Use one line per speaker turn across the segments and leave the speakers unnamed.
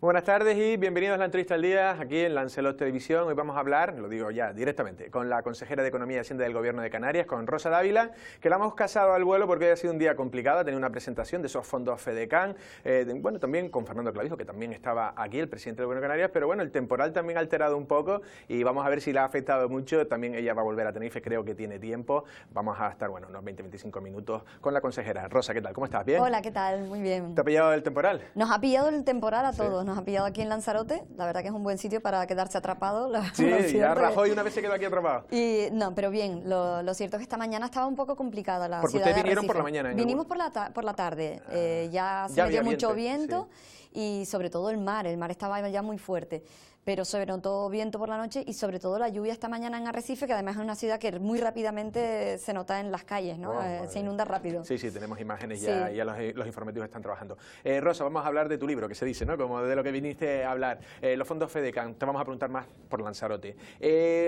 Buenas tardes y bienvenidos a la entrevista al día aquí en Lancelot Televisión. Hoy vamos a hablar, lo digo ya directamente, con la consejera de Economía y Hacienda del Gobierno de Canarias, con Rosa Dávila, que la hemos casado al vuelo porque ha sido un día complicado, ha tenido una presentación de esos fondos FEDECAN, bueno, también con Fernando Clavijo, que también estaba aquí, el presidente del Gobierno de Canarias, pero bueno, el temporal también ha alterado un poco y vamos a ver si la ha afectado mucho. También ella va a volver a Tenerife, creo que tiene tiempo. Vamos a estar, bueno, unos 20-25 minutos con la consejera. Rosa, ¿qué tal? ¿Cómo estás? ¿Bien?
Hola, ¿qué tal? Muy bien.
¿Te ha pillado el temporal?
Nos ha pillado el temporal a
Sí.
todos, nos ha pillado aquí en Lanzarote, la verdad que es un buen sitio para quedarse atrapado.
Sí,
lo
ya
cierto
Rajoy una vez se quedó aquí atrapado.
No, pero bien, lo cierto es que esta mañana estaba un poco complicada la
Porque
ciudad
ustedes
de
vinieron por
Arrecife.
la mañana.
Vinimos por la tarde, ya se
ya
metió
había
mucho
viento,
viento y sobre todo el mar estaba ya muy fuerte. Pero sobre todo viento por la noche y sobre todo la lluvia esta mañana en Arrecife, que además es una ciudad que muy rápidamente se nota en las calles, ¿no? Se inunda rápido.
Sí, sí, tenemos imágenes
Sí.
ya los informativos están trabajando. Rosa, vamos a hablar de tu libro, que se dice, ¿no? Como de lo que viniste a hablar. Los fondos FEDECAN, te vamos a preguntar más por Lanzarote.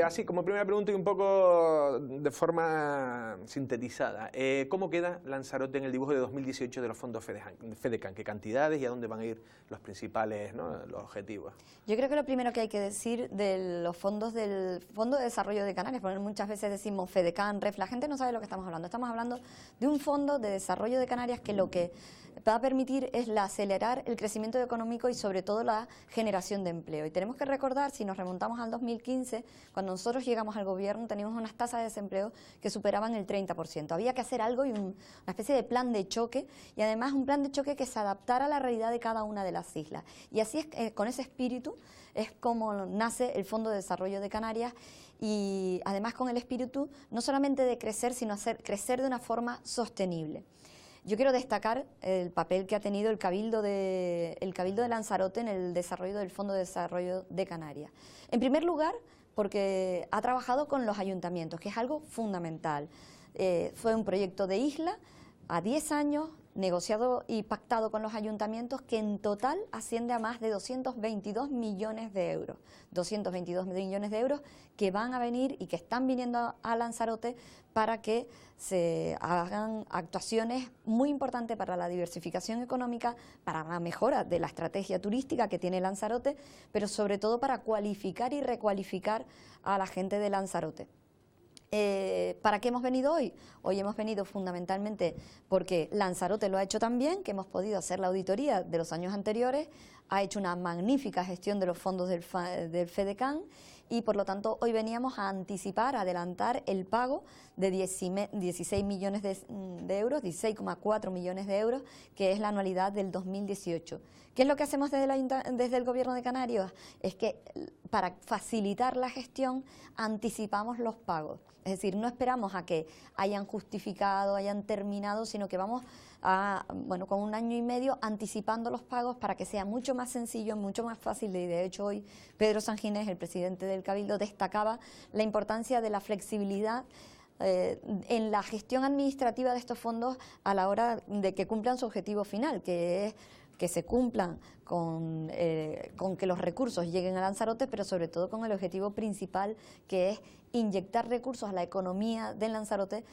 Así, como primera pregunta y un poco de forma sintetizada, ¿cómo queda Lanzarote en el dibujo de 2018 de los fondos FEDECAN? ¿Qué cantidades y a dónde van a ir los principales, ¿no? Los objetivos?
Yo creo que lo primero que hay que decir de los fondos del Fondo de Desarrollo de Canarias, porque muchas veces decimos FEDECAN, REF, la gente no sabe de lo que estamos hablando. Estamos hablando de un fondo de desarrollo de Canarias que lo que va a permitir es acelerar el crecimiento económico y sobre todo la generación de empleo. Y tenemos que recordar, si nos remontamos al 2015, cuando nosotros llegamos al gobierno teníamos unas tasas de desempleo que superaban el 30%. Había que hacer algo y una especie de plan de choque, y además un plan de choque que se adaptara a la realidad de cada una de las islas. Y así es, con ese espíritu es como nace el Fondo de Desarrollo de Canarias, y además con el espíritu no solamente de crecer, sino hacer crecer de una forma sostenible. Yo quiero destacar el papel que ha tenido el Cabildo de Lanzarote en el desarrollo del Fondo de Desarrollo de Canarias. En primer lugar, porque ha trabajado con los ayuntamientos, que es algo fundamental. Fue un proyecto de isla a 10 años, negociado y pactado con los ayuntamientos, que en total asciende a más de 222 millones de euros. 222 millones de euros que van a venir y que están viniendo a Lanzarote para que se hagan actuaciones muy importantes para la diversificación económica, para la mejora de la estrategia turística que tiene Lanzarote, pero sobre todo para cualificar y recualificar a la gente de Lanzarote. ¿Para qué hemos venido hoy? Hoy hemos venido fundamentalmente porque Lanzarote lo ha hecho tan bien que hemos podido hacer la auditoría de los años anteriores, ha hecho una magnífica gestión de los fondos del FEDECAN, y por lo tanto hoy veníamos a anticipar, a adelantar el pago de 16 millones de euros, 16,4 millones de euros, que es la anualidad del 2018. ¿Qué es lo que hacemos desde el Gobierno de Canarias? Es que para facilitar la gestión anticipamos los pagos. Es decir, no esperamos a que hayan justificado, hayan terminado, sino que vamos con un año y medio anticipando los pagos para que sea mucho más sencillo, mucho más fácil. Y de hecho hoy Pedro Sanginés, el presidente del Cabildo, destacaba la importancia de la flexibilidad en la gestión administrativa de estos fondos a la hora de que cumplan su objetivo final, que es que se cumplan con que los recursos lleguen a Lanzarote, pero sobre todo con el objetivo principal, que es inyectar recursos a la economía de Lanzarote.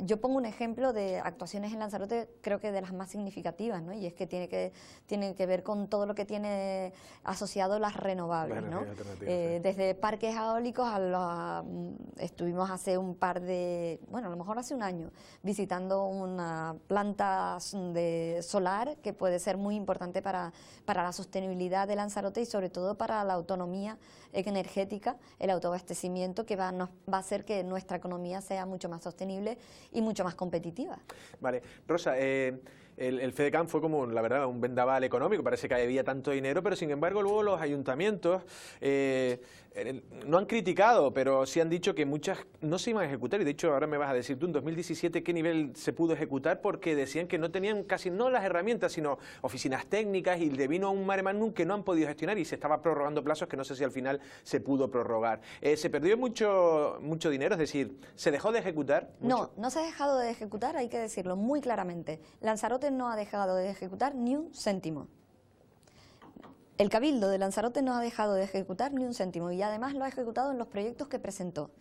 Yo pongo un ejemplo de actuaciones en Lanzarote, creo que de las más significativas, ¿no? Y es que tienen que ver con todo lo que tiene asociado las renovables, ¿no? Desde parques eólicos estuvimos hace un par de, bueno, a lo mejor hace un año, visitando una planta de solar que puede ser muy importante para la sostenibilidad de Lanzarote y sobre todo para la autonomía energética, el autoabastecimiento, que va a hacer que nuestra economía sea mucho más sostenible y mucho más competitiva.
Vale, Rosa, el FEDECAN fue como, la verdad, un vendaval económico, parece que había tanto dinero, pero sin embargo luego los ayuntamientos no han criticado, pero sí han dicho que muchas no se iban a ejecutar, y de hecho ahora me vas a decir tú en 2017 qué nivel se pudo ejecutar, porque decían que no tenían casi no las herramientas, sino oficinas técnicas, y le vino a un mare magnum que no han podido gestionar y se estaba prorrogando plazos que no sé si al final se pudo prorrogar. ¿Se perdió mucho dinero? Es decir, ¿se dejó de ejecutar mucho?
No se ha dejado de ejecutar, hay que decirlo muy claramente. Lanzarote no ha dejado de ejecutar ni un céntimo. El Cabildo de Lanzarote no ha dejado de ejecutar ni un céntimo, y además lo ha ejecutado en los proyectos que presentó.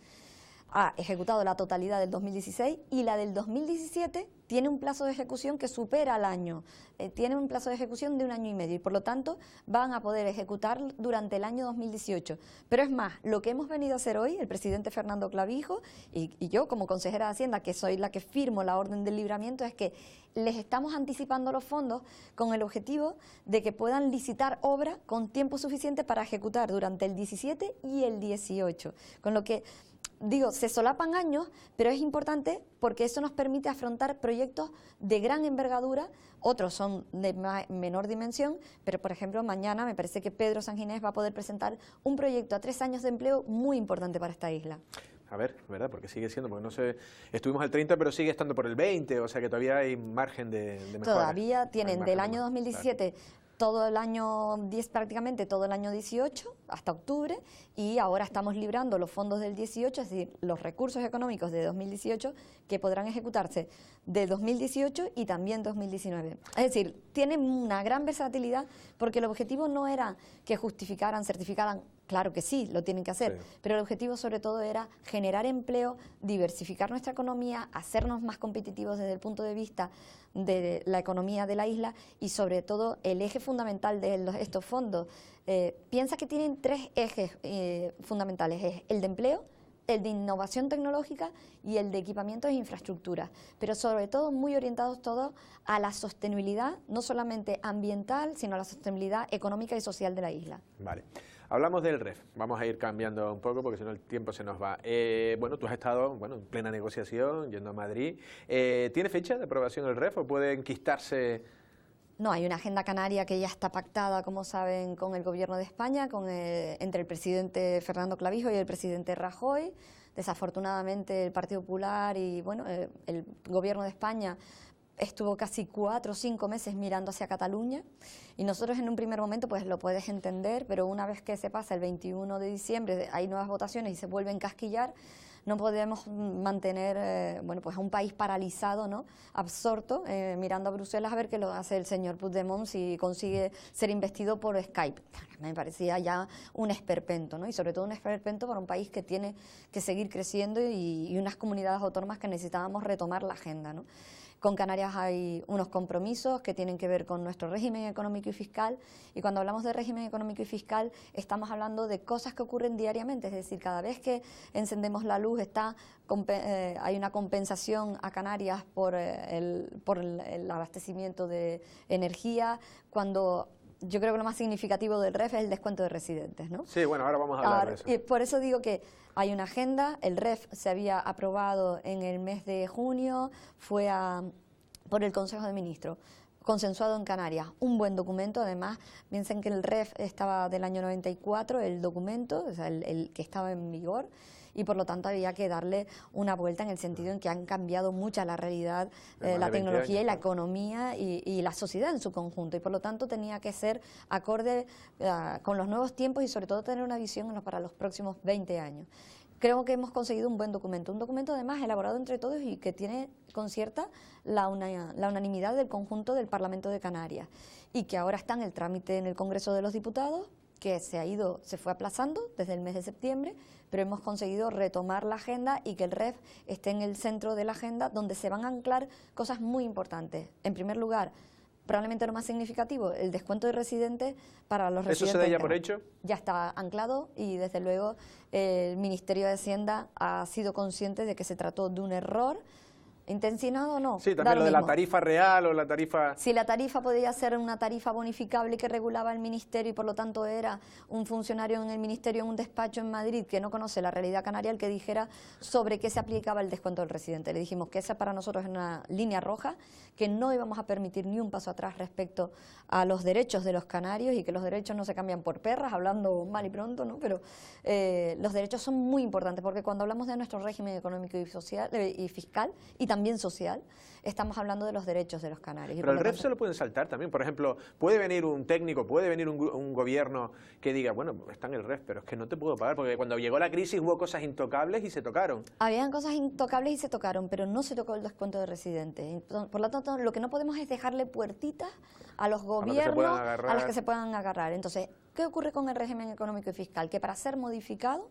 ha ejecutado la totalidad del 2016 y la del 2017 tiene un plazo de ejecución que supera al año, tiene un plazo de ejecución de 1 año y medio y por lo tanto van a poder ejecutar durante el año 2018. Pero es más, lo que hemos venido a hacer hoy, el presidente Fernando Clavijo y yo como consejera de Hacienda, que soy la que firmo la orden del libramiento, es que les estamos anticipando los fondos con el objetivo de que puedan licitar obra con tiempo suficiente para ejecutar durante el 17 y el 18, con lo que digo, se solapan años, pero es importante porque eso nos permite afrontar proyectos de gran envergadura, otros son de menor dimensión, pero por ejemplo mañana me parece que Pedro Sanginés va a poder presentar un proyecto a 3 años de empleo muy importante para esta isla.
A ver, ¿verdad? Porque sigue siendo, porque no sé, estuvimos al 30, pero sigue estando por el 20, o sea que todavía hay margen de mejora.
Todavía tienen del año 2017... Claro. Todo el año 10, prácticamente todo el año 18, hasta octubre, y ahora estamos librando los fondos del 18, es decir, los recursos económicos de 2018 que podrán ejecutarse de 2018 y también 2019. Es decir, tienen una gran versatilidad porque el objetivo no era que justificaran, certificaran, claro que sí, lo tienen que hacer, sí, pero el objetivo sobre todo era generar empleo, diversificar nuestra economía, hacernos más competitivos desde el punto de vista de la economía de la isla y sobre todo el eje fundamental de estos fondos. Piensa que tienen 3 ejes fundamentales, es el de empleo, el de innovación tecnológica y el de equipamientos e infraestructuras, pero sobre todo muy orientados todos a la sostenibilidad, no solamente ambiental, sino a la sostenibilidad económica y social de la isla.
Vale. Hablamos del REF, vamos a ir cambiando un poco porque si no el tiempo se nos va. Bueno, tú has estado en plena negociación, yendo a Madrid. ¿Tiene fecha de aprobación el REF o puede enquistarse?
No, hay una agenda canaria que ya está pactada, como saben, con el Gobierno de España, entre el presidente Fernando Clavijo y el presidente Rajoy. Desafortunadamente el Partido Popular y el Gobierno de España estuvo casi 4 o 5 meses mirando hacia Cataluña y nosotros en un primer momento pues lo puedes entender, pero una vez que se pasa el 21 de diciembre hay nuevas votaciones y se vuelve a encasquillar, no podemos mantener pues a un país paralizado, ¿no?, absorto, mirando a Bruselas a ver qué lo hace el señor Puigdemont si consigue ser investido por Skype. Me parecía ya un esperpento, ¿no?, y sobre todo un esperpento para un país que tiene que seguir creciendo y unas comunidades autónomas que necesitábamos retomar la agenda, ¿no? Con Canarias hay unos compromisos que tienen que ver con nuestro régimen económico y fiscal, y cuando hablamos de régimen económico y fiscal estamos hablando de cosas que ocurren diariamente, es decir, cada vez que encendemos la luz hay una compensación a Canarias por el abastecimiento de energía, cuando yo creo que lo más significativo del REF es el descuento de residentes, ¿no?
Sí, bueno, ahora vamos a hablar de eso.
Y por eso digo que hay una agenda, el REF se había aprobado en el mes de junio, fue por el Consejo de Ministros, consensuado en Canarias, un buen documento, además, piensen que el REF estaba del año 94, el documento, o sea, el que estaba en vigor, y por lo tanto había que darle una vuelta en el sentido en que han cambiado mucho la realidad, la tecnología y la economía y la sociedad en su conjunto, y por lo tanto tenía que ser acorde con los nuevos tiempos y sobre todo tener una visión para los próximos 20 años. Creo que hemos conseguido un buen documento, además elaborado entre todos y que concierta la unanimidad del conjunto del Parlamento de Canarias y que ahora está en el trámite en el Congreso de los Diputados, que se fue aplazando desde el mes de septiembre, pero hemos conseguido retomar la agenda y que el REF esté en el centro de la agenda, donde se van a anclar cosas muy importantes. En primer lugar, probablemente lo más significativo, el descuento de residentes para los residentes.
¿Eso se da ya por hecho?
Ya está anclado y desde luego el Ministerio de Hacienda ha sido consciente de que se trató de un error. ¿Intencionado o no?
Sí, también lo de la tarifa real o la tarifa...
Si la tarifa podía ser una tarifa bonificable que regulaba el Ministerio y por lo tanto era un funcionario en el Ministerio en un despacho en Madrid que no conoce la realidad canaria el que dijera sobre qué se aplicaba el descuento del residente. Le dijimos que esa para nosotros es una línea roja, que no íbamos a permitir ni un paso atrás respecto a los derechos de los canarios y que los derechos no se cambian por perras, hablando mal y pronto, ¿no? Pero los derechos son muy importantes porque cuando hablamos de nuestro régimen económico y social y fiscal y también social, estamos hablando de los derechos de los canarios.
Pero el REF se lo pueden saltar también. Por ejemplo, puede venir un técnico, puede venir un gobierno que diga, bueno, está en el REF, pero es que no te puedo pagar, porque cuando llegó la crisis hubo cosas intocables y se tocaron.
Habían cosas intocables y se tocaron, pero no se tocó el descuento de residentes. Por lo tanto, lo que no podemos es dejarle puertitas a los gobiernos a los que se puedan agarrar. Entonces, ¿qué ocurre con el régimen económico y fiscal? Que para ser modificado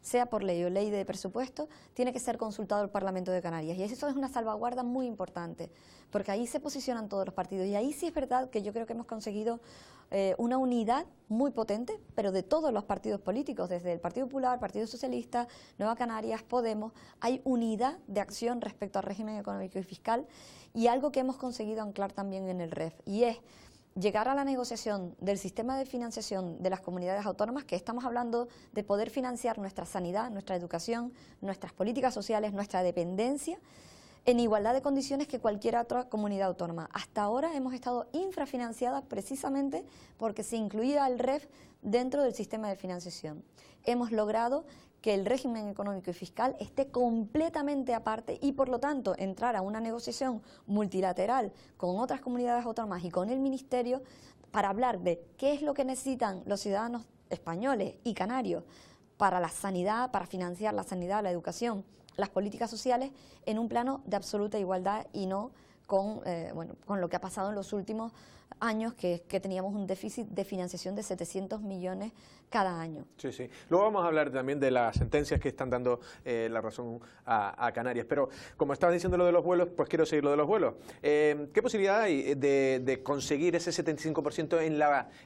sea por ley o ley de presupuesto, tiene que ser consultado el Parlamento de Canarias. Y eso es una salvaguarda muy importante, porque ahí se posicionan todos los partidos. Y ahí sí es verdad que yo creo que hemos conseguido una unidad muy potente, pero de todos los partidos políticos, desde el Partido Popular, Partido Socialista, Nueva Canarias, Podemos, hay unidad de acción respecto al régimen económico y fiscal, y algo que hemos conseguido anclar también en el REF, y es llegar a la negociación del sistema de financiación de las comunidades autónomas, que estamos hablando de poder financiar nuestra sanidad, nuestra educación, nuestras políticas sociales, nuestra dependencia, en igualdad de condiciones que cualquier otra comunidad autónoma. Hasta ahora hemos estado infrafinanciadas precisamente porque se incluía el REF dentro del sistema de financiación. Hemos logrado que el régimen económico y fiscal esté completamente aparte y, por lo tanto, entrar a una negociación multilateral con otras comunidades autónomas y con el Ministerio para hablar de qué es lo que necesitan los ciudadanos españoles y canarios para la sanidad, para financiar la sanidad, la educación, las políticas sociales en un plano de absoluta igualdad y no con, con lo que ha pasado en los últimos años, que teníamos un déficit de financiación de 700 millones cada año.
Sí, sí. Luego vamos a hablar también de las sentencias que están dando la razón a Canarias. Pero como estabas diciendo lo de los vuelos, pues quiero seguir lo de los vuelos. ¿Qué posibilidad hay de conseguir ese 75%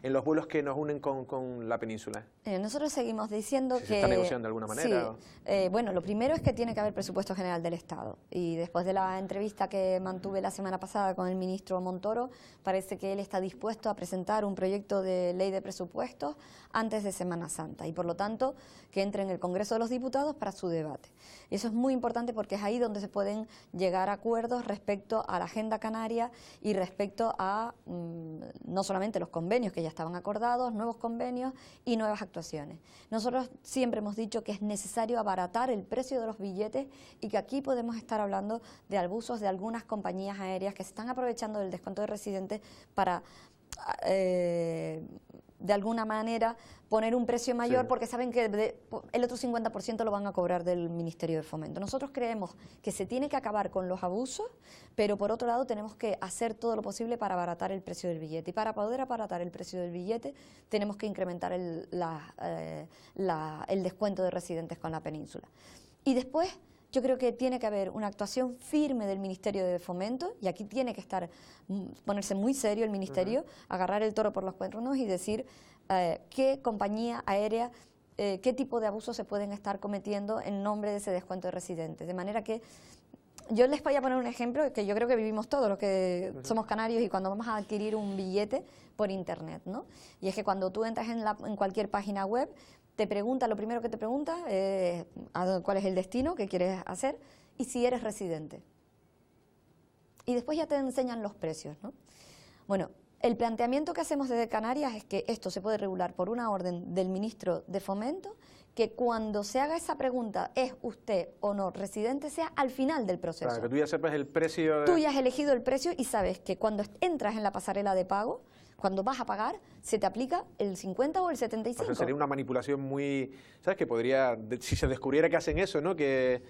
en los vuelos que nos unen con la península?
Nosotros seguimos diciendo que...
¿Se está negociando de alguna manera?
Sí. Bueno, lo primero es que tiene que haber presupuesto general del Estado. Y después de la entrevista que mantuve la semana pasada con el ministro Montoro, parece que él está dispuesto a presentar un proyecto de ley de presupuestos antes de Semana Santa y, por lo tanto, que entre en el Congreso de los Diputados para su debate. Y eso es muy importante porque es ahí donde se pueden llegar a acuerdos respecto a la agenda canaria y respecto a no solamente los convenios que ya estaban acordados, nuevos convenios y nuevas actuaciones. Nosotros siempre hemos dicho que es necesario abaratar el precio de los billetes y que aquí podemos estar hablando de abusos de algunas compañías aéreas que se están aprovechando del descuento de residentes para de alguna manera poner un precio mayor, sí, porque saben que el otro 50% lo van a cobrar del Ministerio de Fomento. Nosotros creemos que se tiene que acabar con los abusos, pero por otro lado tenemos que hacer todo lo posible para abaratar el precio del billete. Y para poder abaratar el precio del billete tenemos que incrementar el descuento de residentes con la península. Y después yo creo que tiene que haber una actuación firme del Ministerio de Fomento, y aquí tiene que ponerse muy serio el Ministerio, agarrar el toro por los cuernos y decir qué compañía aérea, qué tipo de abusos se pueden estar cometiendo en nombre de ese descuento de residentes. De manera que yo les voy a poner un ejemplo que yo creo que vivimos todos los que somos canarios y cuando vamos a adquirir un billete por internet, ¿no? Y es que cuando tú entras en cualquier página web, te pregunta, lo primero que te pregunta es cuál es el destino que quieres hacer y si eres residente. Y después ya te enseñan los precios, ¿no? Bueno, el planteamiento que hacemos desde Canarias es que esto se puede regular por una orden del ministro de Fomento, que cuando se haga esa pregunta, ¿es usted o no residente?, sea al final del proceso.
Para que tú ya sepas el precio.
Tú ya has elegido el precio y sabes que cuando entras en la pasarela de pago, cuando vas a pagar, se te aplica el 50 o el 75.
O sea, sería una manipulación muy... ¿Sabes? Que podría, si se descubriera que hacen eso, ¿no? Que...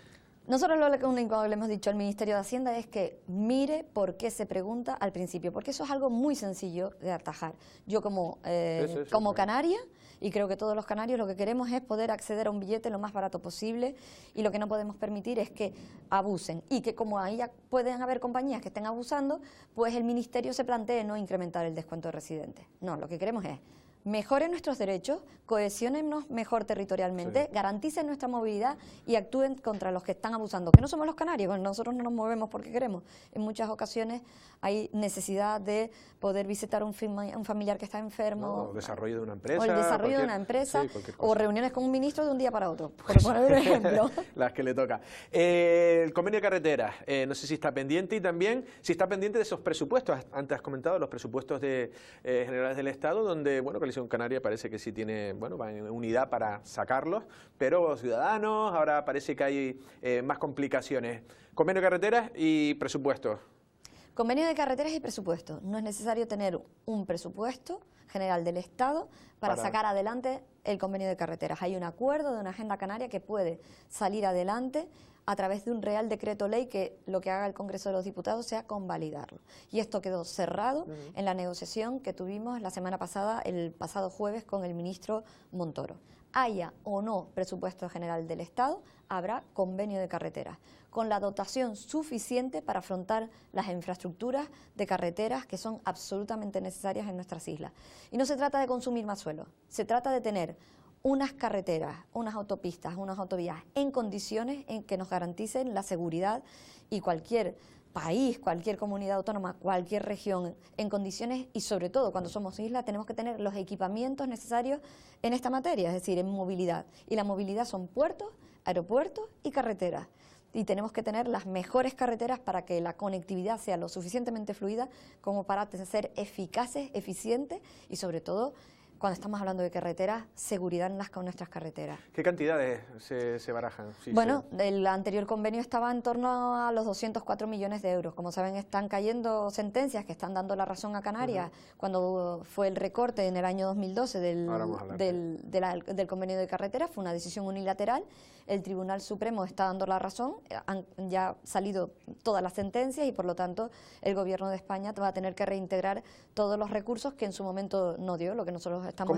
Nosotros lo único que le hemos dicho al Ministerio de Hacienda es que mire por qué se pregunta al principio, porque eso es algo muy sencillo de atajar. Yo como canaria, y creo que todos los canarios lo que queremos es poder acceder a un billete lo más barato posible, y lo que no podemos permitir es que abusen, y que como ahí pueden haber compañías que estén abusando, pues el Ministerio se plantee no incrementar el descuento de residentes. No, lo que queremos es mejoren nuestros derechos, cohesionennos mejor territorialmente, sí, garanticen nuestra movilidad y actúen contra los que están abusando, que no somos los canarios, bueno, nosotros no nos movemos porque queremos. En muchas ocasiones hay necesidad de poder visitar un familiar que está enfermo.
No, o desarrollo de una empresa.
O el desarrollo de una empresa, sí, o reuniones con un ministro de un día para otro, por poner un ejemplo.
Las que le toca. El convenio de carreteras, no sé si está pendiente, y también si está pendiente de esos presupuestos. Antes has comentado los presupuestos generales del Estado, donde, bueno, Coalición Canaria parece que sí tiene, bueno, va en unidad para sacarlos, pero Ciudadanos, ahora parece que hay más complicaciones. Convenio de carreteras y presupuestos.
Convenio de carreteras y presupuestos. No es necesario tener un presupuesto general del Estado para sacar adelante el convenio de carreteras. Hay un acuerdo de una agenda canaria que puede salir adelante a través de un Real Decreto Ley que lo que haga el Congreso de los Diputados sea convalidarlo. Y esto quedó cerrado en la negociación que tuvimos la semana pasada, el pasado jueves, con el ministro Montoro. haya o no presupuesto general del Estado, habrá convenio de carreteras, con la dotación suficiente para afrontar las infraestructuras de carreteras que son absolutamente necesarias en nuestras islas. Y no se trata de consumir más suelo, se trata de tener unas carreteras, unas autopistas, unas autovías en condiciones en que nos garanticen la seguridad, y cualquier país, cualquier comunidad autónoma, cualquier región en condiciones, y sobre todo cuando somos isla tenemos que tener los equipamientos necesarios en esta materia, es decir, en movilidad. Y la movilidad son puertos, aeropuertos y carreteras. Y tenemos que tener las mejores carreteras para que la conectividad sea lo suficientemente fluida como para ser eficaces, eficientes y sobre todo, cuando estamos hablando de carreteras, seguridad en nuestras carreteras.
¿Qué cantidades se barajan? Sí,
bueno, el anterior convenio estaba en torno a los 204 millones de euros. Como saben, están cayendo sentencias que están dando la razón a Canarias. Cuando fue el recorte en el año 2012 del convenio de carreteras, fue una decisión unilateral. El Tribunal Supremo está dando la razón, han ya salido todas las sentencias y por lo tanto el Gobierno de España va a tener que reintegrar todos los recursos que en su momento no dio, lo que nosotros estamos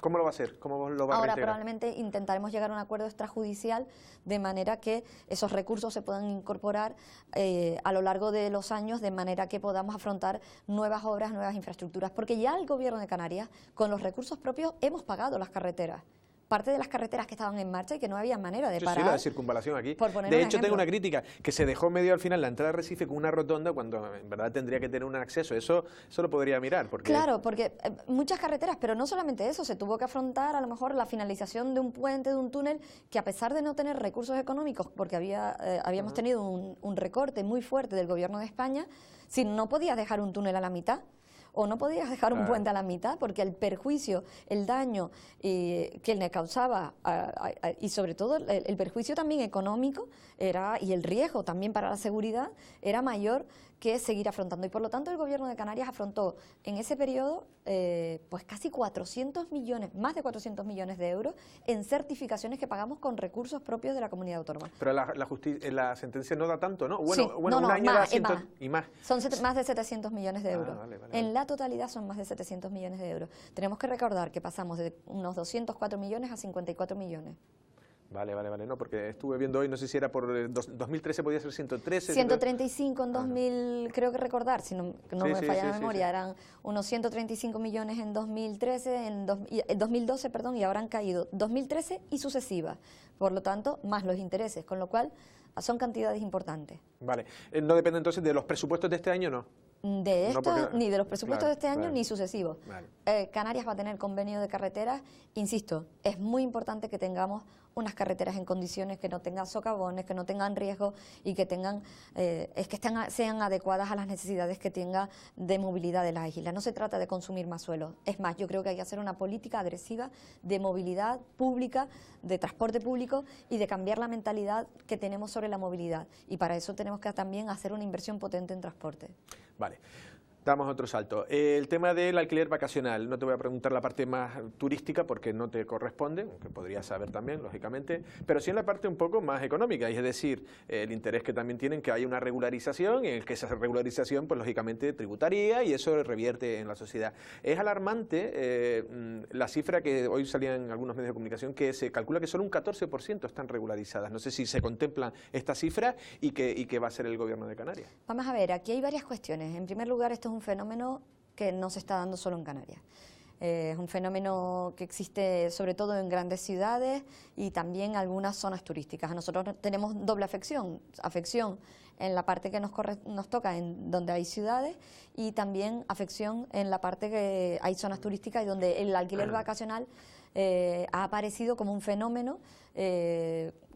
¿Cómo lo va a hacer? ¿Cómo lo va a
Ahora
reintegrar?
probablemente intentaremos llegar a un acuerdo extrajudicial de manera que esos recursos se puedan incorporar a lo largo de los años, de manera que podamos afrontar nuevas obras, nuevas infraestructuras, porque ya el Gobierno de Canarias, con los recursos propios, hemos pagado las carreteras. Parte de las carreteras que estaban en marcha y que no había manera de parar.
Sí, la circunvalación aquí.
De
hecho, tengo una crítica, que se dejó medio al final la entrada de Recife con una rotonda cuando en verdad tendría que tener un acceso. Eso lo podría mirar.
Claro, porque muchas carreteras, pero no solamente eso, se tuvo que afrontar a lo mejor la finalización de un puente, de un túnel, que a pesar de no tener recursos económicos, porque habíamos tenido un recorte muy fuerte del Gobierno de España, si no podías dejar un túnel a la mitad, o no podías dejar un puente a la mitad, porque el perjuicio, el daño que le causaba, y sobre todo el perjuicio también económico y el riesgo también para la seguridad, era mayor que seguir afrontando. Y por lo tanto el Gobierno de Canarias afrontó en ese periodo pues casi 400 millones, más de 400 millones de euros en certificaciones que pagamos con recursos propios de la comunidad autónoma.
Pero la sentencia no da tanto, ¿no? Bueno,
sí,
bueno,
no,
un año
más,
da 100 y más.
Son más de 700 millones de euros.
Vale.
En la totalidad son más de 700 millones de euros. Tenemos que recordar que pasamos de unos 204 millones a 54 millones.
Vale, no, porque estuve viendo hoy, no sé si era por 2013, podía ser 113.
135 en 2000, creo que recordar, si no me falla la memoria, eran unos 135 millones en 2013, en 2012, perdón, y ahora han caído 2013 y sucesivas, por lo tanto, más los intereses, con lo cual son cantidades importantes.
Vale, no depende entonces de los presupuestos de este año, ¿no?
De esto, ni de los presupuestos de este año, ni sucesivos.
Vale.
Canarias va a tener convenio de carreteras. Insisto, es muy importante que tengamos unas carreteras en condiciones que no tengan socavones, que no tengan riesgo y que sean adecuadas a las necesidades que tenga de movilidad de las islas. No se trata de consumir más suelo. Es más, yo creo que hay que hacer una política agresiva de movilidad pública, de transporte público y de cambiar la mentalidad que tenemos sobre la movilidad. Y para eso tenemos que también hacer una inversión potente en transporte.
Vale. Damos otro salto. El tema del alquiler vacacional, no te voy a preguntar la parte más turística porque no te corresponde, aunque podrías saber también, lógicamente, pero sí en la parte un poco más económica, es decir, el interés que también tienen que haya una regularización, en el que esa regularización, pues lógicamente tributaría y eso revierte en la sociedad. Es alarmante la cifra que hoy salía en algunos medios de comunicación, que se calcula que solo un 14% están regularizadas. No sé si se contemplan esta cifra y qué va a hacer el Gobierno de Canarias.
Vamos a ver, aquí hay varias cuestiones. En primer lugar, esto es un fenómeno que no se está dando solo en Canarias. Es un fenómeno que existe sobre todo en grandes ciudades y también en algunas zonas turísticas. Nosotros tenemos doble afección en la parte que nos toca en donde hay ciudades y también afección en la parte que hay zonas turísticas y donde el alquiler vacacional ha aparecido como un fenómeno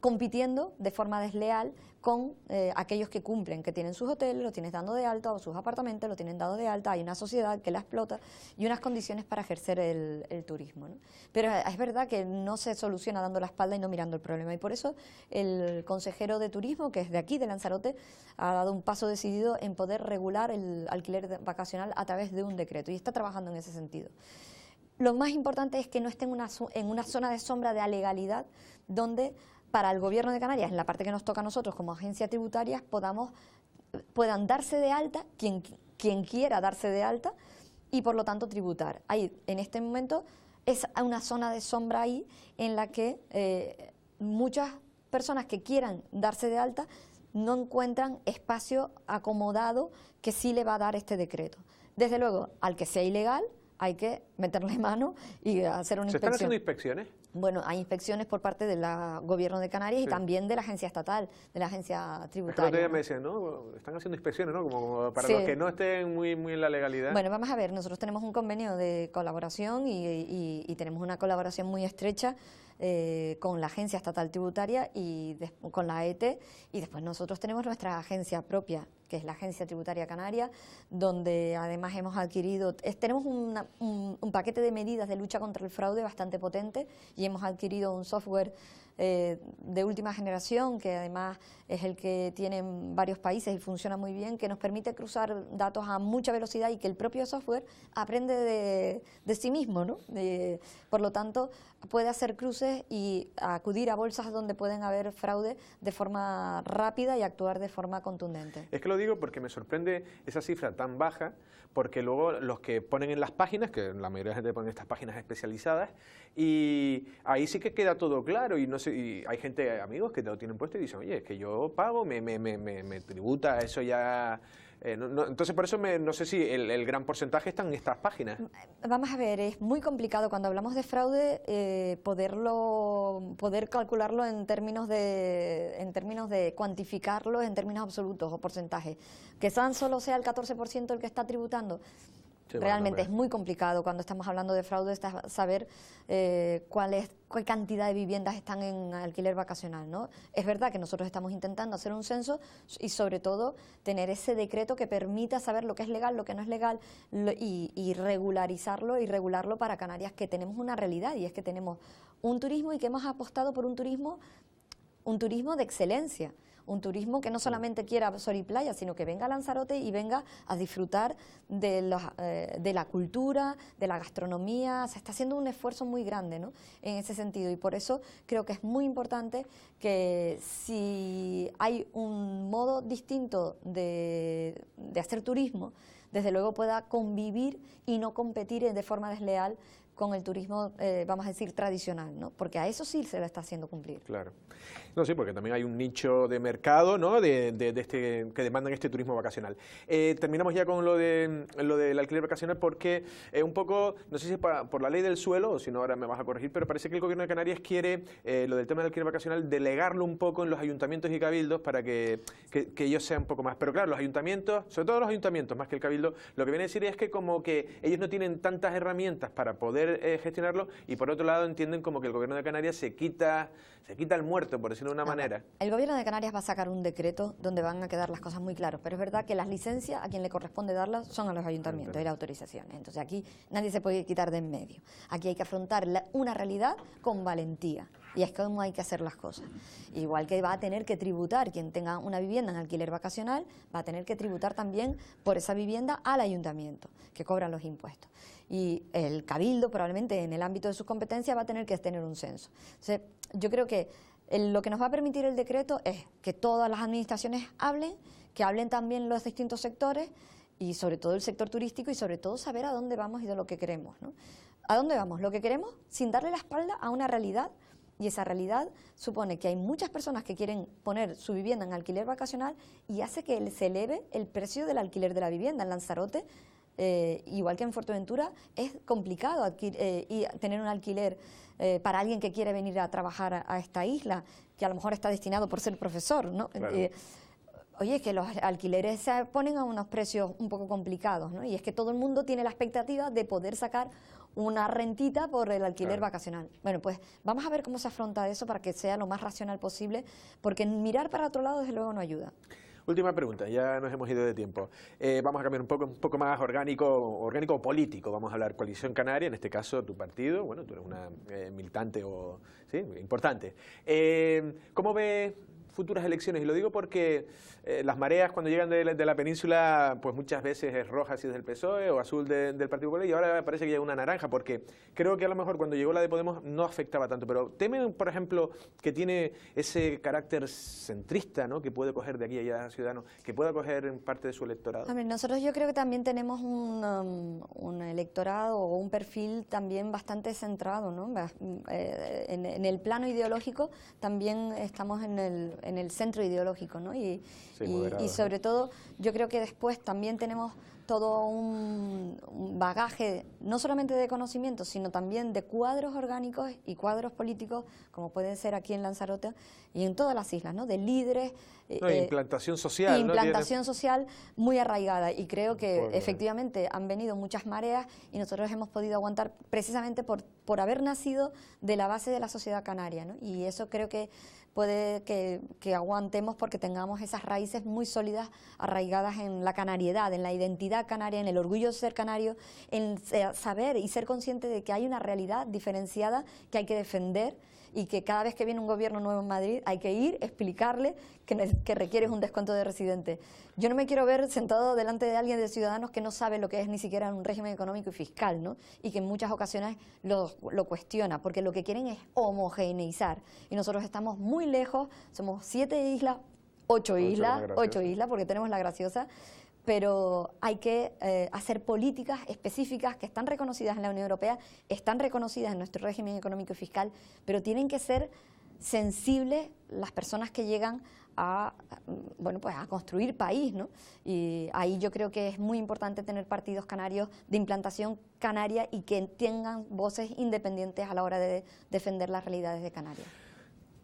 compitiendo de forma desleal con aquellos que cumplen, que tienen sus hoteles, lo tienen dando de alta, o sus apartamentos lo tienen dado de alta, hay una sociedad que la explota y unas condiciones para ejercer el turismo, ¿no? Pero es verdad que no se soluciona dando la espalda y no mirando el problema, y por eso el consejero de turismo, que es de aquí, de Lanzarote, ha dado un paso decidido en poder regular el alquiler vacacional a través de un decreto, y está trabajando en ese sentido. Lo más importante es que no esté en una zona de sombra de alegalidad donde para el Gobierno de Canarias, en la parte que nos toca a nosotros como agencia tributaria, puedan darse de alta quien quiera darse de alta y por lo tanto tributar. Hay en este momento es una zona de sombra ahí en la que muchas personas que quieran darse de alta no encuentran espacio acomodado que sí le va a dar este decreto. Desde luego, al que sea ilegal, hay que meterle mano y hacer una inspección.
¿Se están haciendo inspecciones?
Bueno, hay inspecciones por parte del Gobierno de Canarias y también de la agencia estatal, de la agencia tributaria.
Es que me decían, ¿no? Están haciendo inspecciones, ¿no? Como para los que no estén muy en la legalidad.
Bueno, vamos a ver, nosotros tenemos un convenio de colaboración y tenemos una colaboración muy estrecha con la Agencia Estatal Tributaria y con la AET, y después nosotros tenemos nuestra agencia propia, que es la Agencia Tributaria Canaria, donde además hemos adquirido, tenemos un paquete de medidas de lucha contra el fraude bastante potente, y hemos adquirido un software de última generación, que además es el que tienen varios países y funciona muy bien, que nos permite cruzar datos a mucha velocidad y que el propio software aprende de sí mismo, ¿no? Por lo tanto, puede hacer cruces y acudir a bolsas donde pueden haber fraude de forma rápida y actuar de forma contundente.
Es que lo digo porque me sorprende esa cifra tan baja, porque luego los que ponen en las páginas, que la mayoría de la gente pone en estas páginas especializadas, y ahí sí que queda todo claro, y no sé, y hay gente, amigos, que te lo tienen puesto y dicen, oye, es que yo pago, me tributa, eso ya... entonces, por eso no sé si el gran porcentaje está en estas páginas.
Vamos a ver, es muy complicado cuando hablamos de fraude poder calcularlo en términos de cuantificarlo en términos absolutos o porcentajes. Que solo sea el 14% el que está tributando. Sí, realmente es muy complicado cuando estamos hablando de fraude saber qué cantidad de viviendas están en alquiler vacacional, ¿no? Es verdad que nosotros estamos intentando hacer un censo y sobre todo tener ese decreto que permita saber lo que es legal, lo que no es legal y regularizarlo y regularlo para Canarias, que tenemos una realidad, y es que tenemos un turismo y que hemos apostado por un turismo de excelencia. Un turismo que no solamente quiera sol y playa, sino que venga a Lanzarote y venga a disfrutar de la cultura, de la gastronomía. Se está haciendo un esfuerzo muy grande, ¿no?, en ese sentido, y por eso creo que es muy importante que si hay un modo distinto de hacer turismo, desde luego pueda convivir y no competir de forma desleal con el turismo, vamos a decir, tradicional, ¿no? Porque a eso sí se le está haciendo cumplir.
Claro. No, sí, porque también hay un nicho de mercado, ¿no?, que demandan este turismo vacacional. Terminamos ya con lo del alquiler vacacional porque un poco, no sé si es por la ley del suelo, o si no ahora me vas a corregir, pero parece que el Gobierno de Canarias quiere lo del tema del alquiler vacacional delegarlo un poco en los ayuntamientos y cabildos para que ellos sean un poco más. Pero claro, los ayuntamientos, sobre todo los ayuntamientos más que el cabildo, lo que viene a decir es que como que ellos no tienen tantas herramientas para poder gestionarlo, y por otro lado entienden como que el Gobierno de Canarias se quita el muerto, por decirlo de una manera.
El Gobierno de Canarias va a sacar un decreto donde van a quedar las cosas muy claras, pero es verdad que las licencias a quien le corresponde darlas son a los ayuntamientos y las autorizaciones. Entonces aquí nadie se puede quitar de en medio. Aquí hay que afrontar una realidad con valentía, y es como hay que hacer las cosas. Igual que va a tener que tributar quien tenga una vivienda en alquiler vacacional, va a tener que tributar también por esa vivienda al ayuntamiento, que cobran los impuestos. Y el cabildo probablemente en el ámbito de sus competencias va a tener que tener un censo. Entonces, yo creo que lo que nos va a permitir el decreto es que todas las administraciones hablen, que hablen también los distintos sectores, y sobre todo el sector turístico, y sobre todo saber a dónde vamos y de lo que queremos, ¿no? ¿A dónde vamos? Lo que queremos sin darle la espalda a una realidad, y esa realidad supone que hay muchas personas que quieren poner su vivienda en alquiler vacacional y hace que se eleve el precio del alquiler de la vivienda. En Lanzarote, igual que en Fuerteventura, es complicado tener un alquiler para alguien que quiere venir a trabajar a esta isla, que a lo mejor está destinado por ser profesor, ¿no? Claro. Oye, que los alquileres se ponen a unos precios un poco complicados, ¿no? Y es que todo el mundo tiene la expectativa de poder sacar una rentita por el alquiler vacacional. Bueno, pues vamos a ver cómo se afronta eso para que sea lo más racional posible, porque mirar para otro lado desde luego no ayuda.
Última pregunta, ya nos hemos ido de tiempo. Vamos a cambiar un poco más orgánico o político. Vamos a hablar Coalición Canaria, en este caso tu partido. Bueno, tú eres una militante importante. ¿Cómo ves futuras elecciones, y lo digo porque las mareas cuando llegan de la península, pues muchas veces es roja si es del PSOE o azul del Partido Popular, y ahora parece que llega una naranja, porque creo que a lo mejor cuando llegó la de Podemos no afectaba tanto, pero temen, por ejemplo, que tiene ese carácter centrista, ¿no?, que puede coger de aquí a allá Ciudadanos, que pueda coger en parte de su electorado.
A ver, nosotros yo creo que también tenemos un electorado o un perfil también bastante centrado, ¿no? En el plano ideológico también estamos en el centro ideológico, ¿no? Y sobre todo yo creo que después también tenemos todo un bagaje, no solamente de conocimientos, sino también de cuadros orgánicos y cuadros políticos, como pueden ser aquí en Lanzarote y en todas las islas, ¿no?, de líderes.
Implantación social.
Implantación social muy arraigada, y creo que efectivamente han venido muchas mareas y nosotros hemos podido aguantar precisamente por haber nacido de la base de la sociedad canaria, ¿no? Y eso creo que puede que aguantemos porque tengamos esas raíces muy sólidas, arraigadas en la canariedad, en la identidad canaria, en el orgullo de ser canario, en saber y ser consciente de que hay una realidad diferenciada que hay que defender, y que cada vez que viene un gobierno nuevo en Madrid hay que ir, explicarle que requiere un descuento de residente. Yo no me quiero ver sentado delante de alguien de Ciudadanos que no sabe lo que es ni siquiera un régimen económico y fiscal, ¿no?, y que en muchas ocasiones lo cuestiona, porque lo que quieren es homogeneizar, y nosotros estamos muy lejos, somos 7 islas, 8 islas, porque tenemos La Graciosa, pero hay que hacer políticas específicas que están reconocidas en la Unión Europea, están reconocidas en nuestro régimen económico y fiscal, pero tienen que ser sensibles las personas que llegan a construir país, ¿no? Y ahí yo creo que es muy importante tener partidos canarios de implantación canaria y que tengan voces independientes a la hora de defender las realidades de Canarias.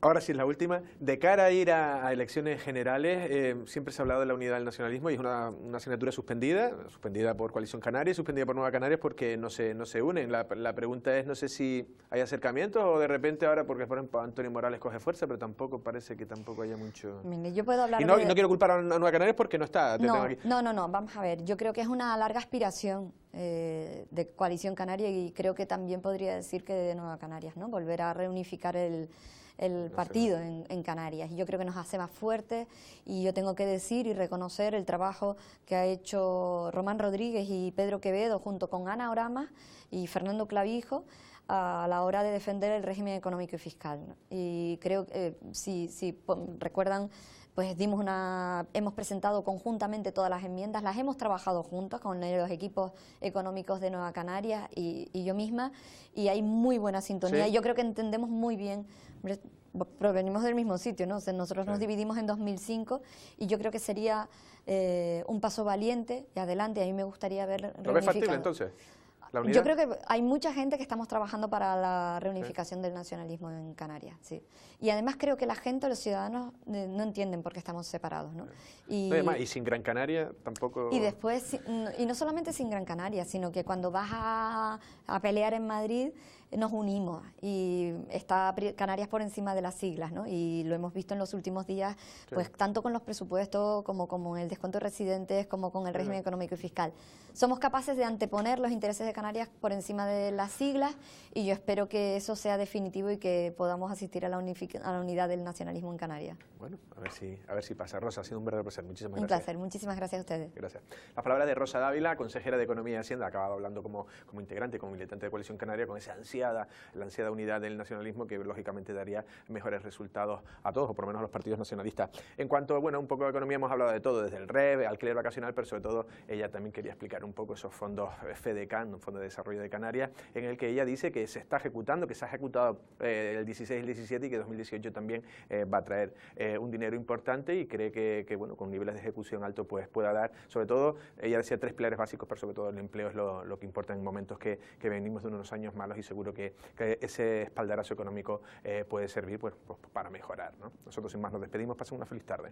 Ahora sí, es la última. De cara a ir a elecciones generales, siempre se ha hablado de la unidad del nacionalismo, y es una asignatura suspendida por Coalición Canaria y suspendida por Nueva Canarias porque no se unen. La pregunta es, no sé si hay acercamientos o de repente ahora, porque por ejemplo Antonio Morales coge fuerza, pero parece que tampoco haya mucho...
Mire, yo puedo hablar
y no quiero culpar a Nueva Canarias porque no está.
No, vamos a ver. Yo creo que es una larga aspiración de Coalición Canaria, y creo que también podría decir que de Nueva Canarias, ¿no?, volver a reunificar el partido en Canarias, y yo creo que nos hace más fuertes, y yo tengo que decir y reconocer el trabajo que ha hecho Román Rodríguez y Pedro Quevedo junto con Ana Oramas y Fernando Clavijo a la hora de defender el régimen económico y fiscal, ¿no? Y creo que si recuerdan, pues hemos presentado conjuntamente todas las enmiendas, las hemos trabajado juntos con los equipos económicos de Nueva Canarias y yo misma, y hay muy buena sintonía.
¿Sí?
Y yo creo que entendemos muy bien, provenimos del mismo sitio, ¿no? O sea, nosotros nos dividimos en 2005, y yo creo que sería un paso valiente y adelante. A mí me gustaría ver reunificado.
¿Lo ves factible entonces?
Yo creo que hay mucha gente que estamos trabajando para la reunificación del nacionalismo en Canarias, sí. Y además creo que la gente, los ciudadanos, no entienden por qué estamos separados, ¿no?
Y además, y sin Gran Canaria tampoco...
Y después, y no solamente sin Gran Canaria, sino que cuando vas a pelear en Madrid, nos unimos, y está Canarias por encima de las siglas, ¿no? Y lo hemos visto en los últimos días, pues tanto con los presupuestos como con el descuento de residentes, como con el régimen económico y fiscal. Somos capaces de anteponer los intereses de Canarias por encima de las siglas, y yo espero que eso sea definitivo y que podamos asistir a la unidad del nacionalismo en Canarias.
Bueno, a ver si pasa. Rosa, ha sido un verdadero placer. Muchísimas
gracias.
Un placer.
Muchísimas gracias a ustedes.
Gracias. Las palabras de Rosa Dávila, consejera de Economía y Hacienda, acababa hablando como integrante, como militante de Coalición Canaria, con esa la ansiada unidad del nacionalismo que lógicamente daría mejores resultados a todos, o por lo menos a los partidos nacionalistas. En cuanto, un poco de economía, hemos hablado de todo, desde el REV, alquiler vacacional, pero sobre todo ella también quería explicar un poco esos fondos FEDECAN, un fondo de desarrollo de Canarias, en el que ella dice que se está ejecutando, que se ha ejecutado el 16 y el 17, y que 2018 también va a traer un dinero importante, y cree que con niveles de ejecución alto pues pueda dar, sobre todo, ella decía 3 pilares básicos, pero sobre todo el empleo es lo que importa en momentos que venimos de unos años malos, y seguro que ese espaldarazo económico puede servir pues para mejorar, ¿no? Nosotros sin más nos despedimos, pasen una feliz tarde.